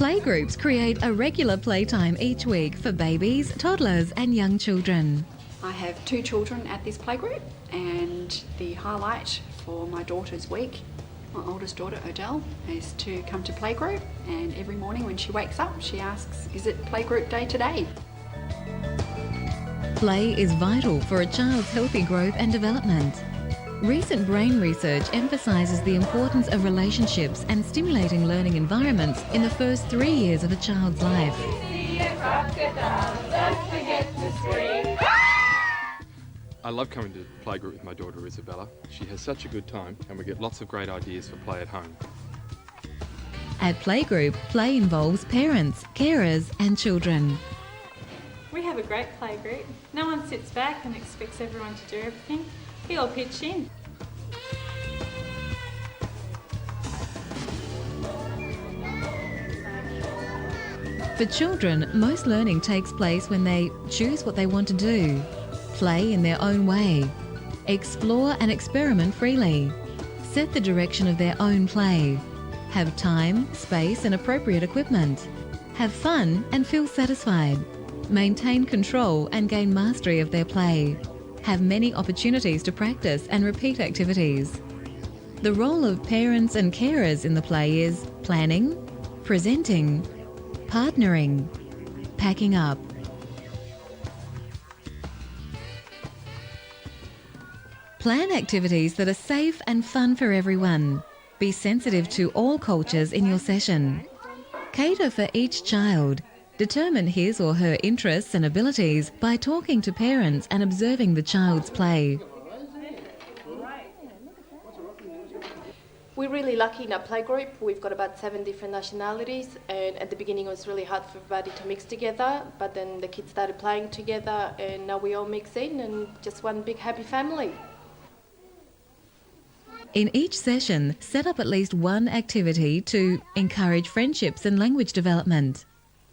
Playgroups create a regular playtime each week for babies, toddlers and young children. I have 2 children at this playgroup, and the highlight for my daughter's week, my oldest daughter Odell, is to come to playgroup, and every morning when she wakes up she asks, is it playgroup day today? Play is vital for a child's healthy growth and development. Recent brain research emphasises the importance of relationships and stimulating learning environments in the first 3 years of a child's life. I love coming to playgroup with my daughter Isabella. She has such a good time and we get lots of great ideas for play at home. At Playgroup, play involves parents, carers and children. We have a great playgroup. No one sits back and expects everyone to do everything. We all pitch in. For children, most learning takes place when they choose what they want to do, play in their own way, explore and experiment freely, set the direction of their own play, have time, space and appropriate equipment, have fun and feel satisfied, maintain control and gain mastery of their play, have many opportunities to practice and repeat activities. The role of parents and carers in the play is planning, presenting, partnering, packing up. Plan activities that are safe and fun for everyone. Be sensitive to all cultures in your session. Cater for each child. Determine his or her interests and abilities by talking to parents and observing the child's play. We're really lucky in our playgroup. We've got about 7 different nationalities, and at the beginning it was really hard for everybody to mix together, but then the kids started playing together and now we all mix in and just one big happy family. In each session, set up at least one activity to encourage friendships and language development.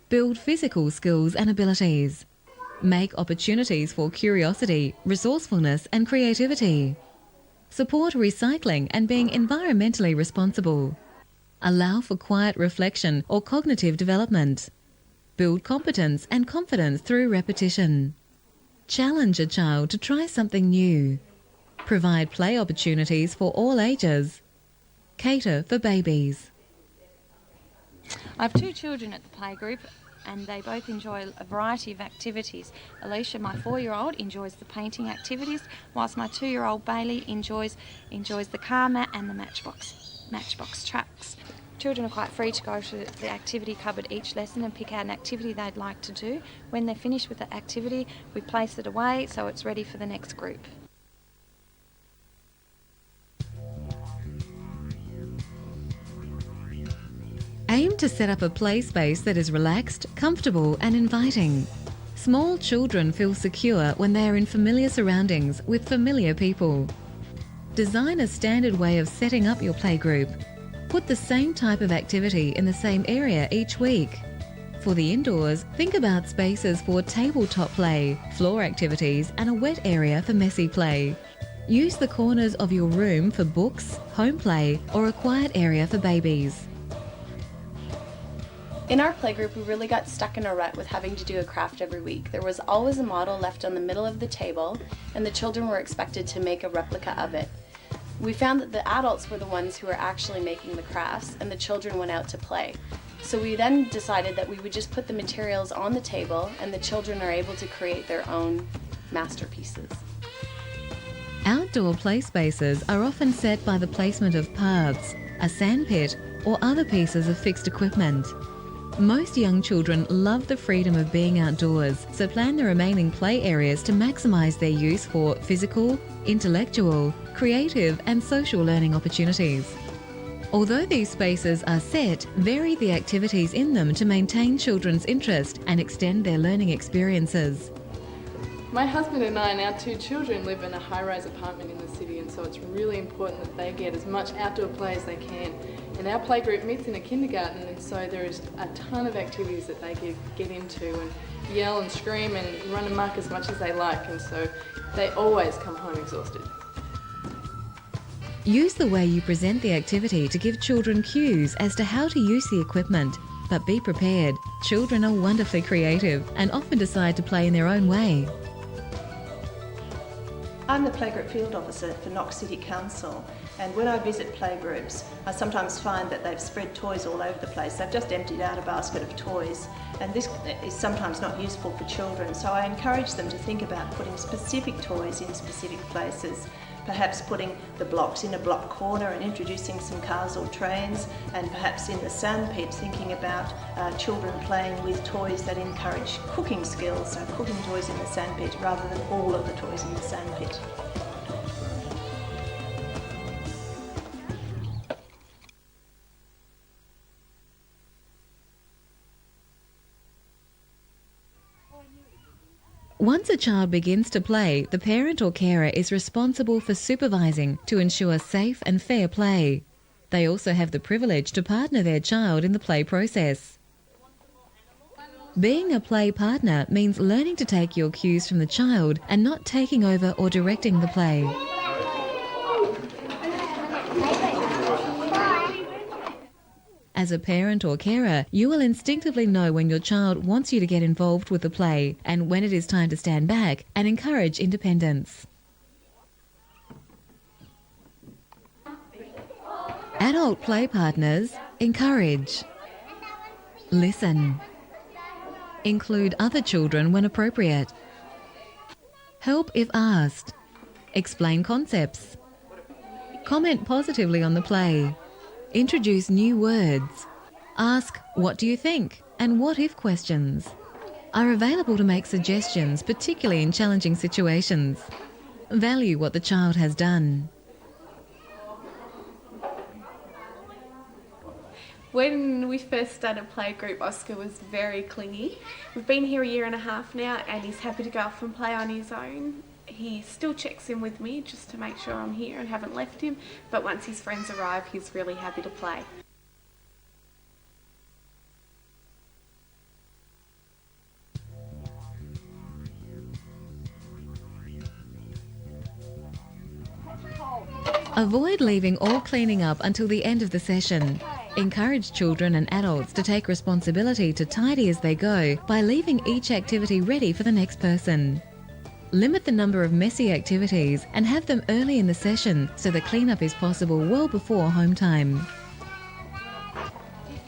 Build physical skills and abilities. Make opportunities for curiosity, resourcefulness and creativity. Support recycling and being environmentally responsible. Allow for quiet reflection or cognitive development. Build competence and confidence through repetition. Challenge a child to try something new. Provide play opportunities for all ages. Cater for babies. I have 2 children at the playgroup and they both enjoy a variety of activities. Alicia, my 4-year-old, enjoys the painting activities, whilst my 2-year-old Bailey enjoys the car mat and the matchbox trucks. Children are quite free to go to the activity cupboard each lesson and pick out an activity they'd like to do. When they're finished with the activity, we place it away so it's ready for the next group. Aim to set up a play space that is relaxed, comfortable and inviting. Small children feel secure when they are in familiar surroundings with familiar people. Design a standard way of setting up your playgroup. Put the same type of activity in the same area each week. For the indoors, think about spaces for tabletop play, floor activities and a wet area for messy play. Use the corners of your room for books, home play or a quiet area for babies. In our playgroup, we really got stuck in a rut with having to do a craft every week. There was always a model left on the middle of the table, and the children were expected to make a replica of it. We found that the adults were the ones who were actually making the crafts, and the children went out to play. So we then decided that we would just put the materials on the table, and the children are able to create their own masterpieces. Outdoor play spaces are often set by the placement of paths, a sandpit, or other pieces of fixed equipment. Most young children love the freedom of being outdoors, so plan the remaining play areas to maximise their use for physical, intellectual, creative and social learning opportunities. Although these spaces are set, vary the activities in them to maintain children's interest and extend their learning experiences. My husband and I and our 2 children live in a high-rise apartment in the city, and so it's really important that they get as much outdoor play as they can. And our playgroup meets in a kindergarten, and so there is a ton of activities that they get into and yell and scream and run amok as much as they like, and so they always come home exhausted. Use the way you present the activity to give children cues as to how to use the equipment But be prepared. Children are wonderfully creative and often decide to play in their own way. I'm the Playgroup Field Officer for Knox City Council, and when I visit playgroups, I sometimes find that they've spread toys all over the place. They've just emptied out a basket of toys, and this is sometimes not useful for children, so I encourage them to think about putting specific toys in specific places. Perhaps putting the blocks in a block corner and introducing some cars or trains, and perhaps in the sandpit thinking about children playing with toys that encourage cooking skills, so cooking toys in the sandpit rather than all of the toys in the sandpit. Once a child begins to play, the parent or carer is responsible for supervising to ensure safe and fair play. They also have the privilege to partner their child in the play process. Being a play partner means learning to take your cues from the child and not taking over or directing the play. As a parent or carer, you will instinctively know when your child wants you to get involved with the play and when it is time to stand back and encourage independence. Adult play partners encourage. Listen. Include other children when appropriate. Help if asked. Explain concepts. Comment positively on the play. Introduce new words. Ask what do you think and what if questions. Are available to make suggestions, particularly in challenging situations. Value what the child has done. When we first started Playgroup, Oscar was very clingy. We've been here a year and a half now and he's happy to go off and play on his own. He still checks in with me just to make sure I'm here and haven't left him, but once his friends arrive, he's really happy to play. Avoid leaving all cleaning up until the end of the session. Encourage children and adults to take responsibility to tidy as they go by leaving each activity ready for the next person. Limit the number of messy activities and have them early in the session so the cleanup is possible well before home time.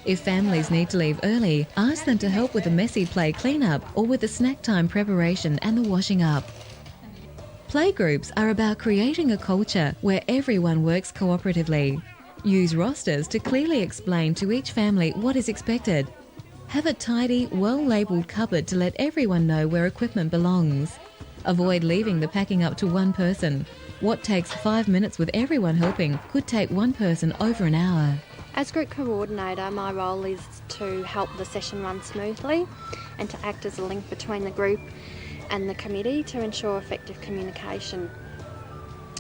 If families need to leave early, ask them to help with the messy play cleanup or with the snack time preparation and the washing up. Playgroups are about creating a culture where everyone works cooperatively. Use rosters to clearly explain to each family what is expected. Have a tidy, well-labelled cupboard to let everyone know where equipment belongs. Avoid leaving the packing up to one person. What takes 5 minutes with everyone helping could take one person over an hour. As group coordinator, my role is to help the session run smoothly and to act as a link between the group and the committee to ensure effective communication.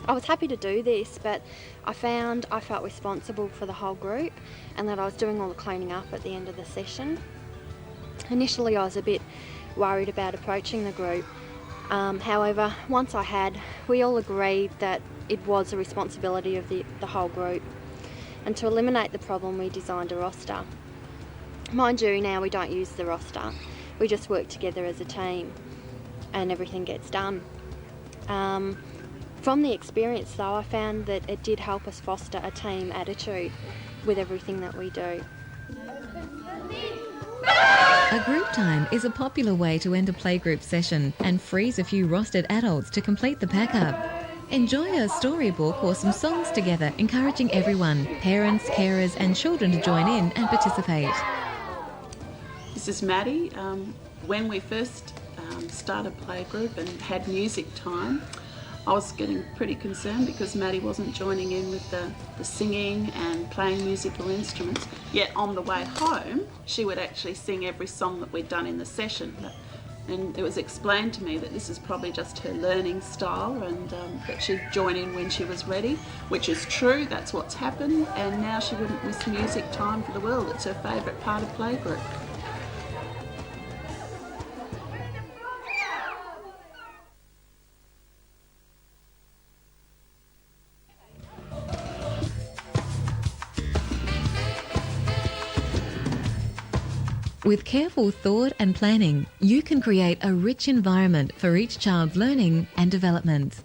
I was happy to do this, but I felt responsible for the whole group and that I was doing all the cleaning up at the end of the session. Initially I was a bit worried about approaching the group. However, once we all agreed that it was a responsibility of the whole group. And to eliminate the problem, we designed a roster. Mind you, now we don't use the roster. We just work together as a team and everything gets done. From the experience though, I found that it did help us foster a team attitude with everything that we do. A group time is a popular way to end a playgroup session and frees a few rostered adults to complete the pack-up. Enjoy a storybook or some songs together, encouraging everyone, parents, carers and children to join in and participate. This is Maddie. When we first started Playgroup and had music time, I was getting pretty concerned because Maddie wasn't joining in with the singing and playing musical instruments. Yet on the way home, she would actually sing every song that we'd done in the session. And it was explained to me that this is probably just her learning style and that she'd join in when she was ready, which is true, that's what's happened, and now she wouldn't miss music time for the world. It's her favourite part of Playgroup. With careful thought and planning, you can create a rich environment for each child's learning and development.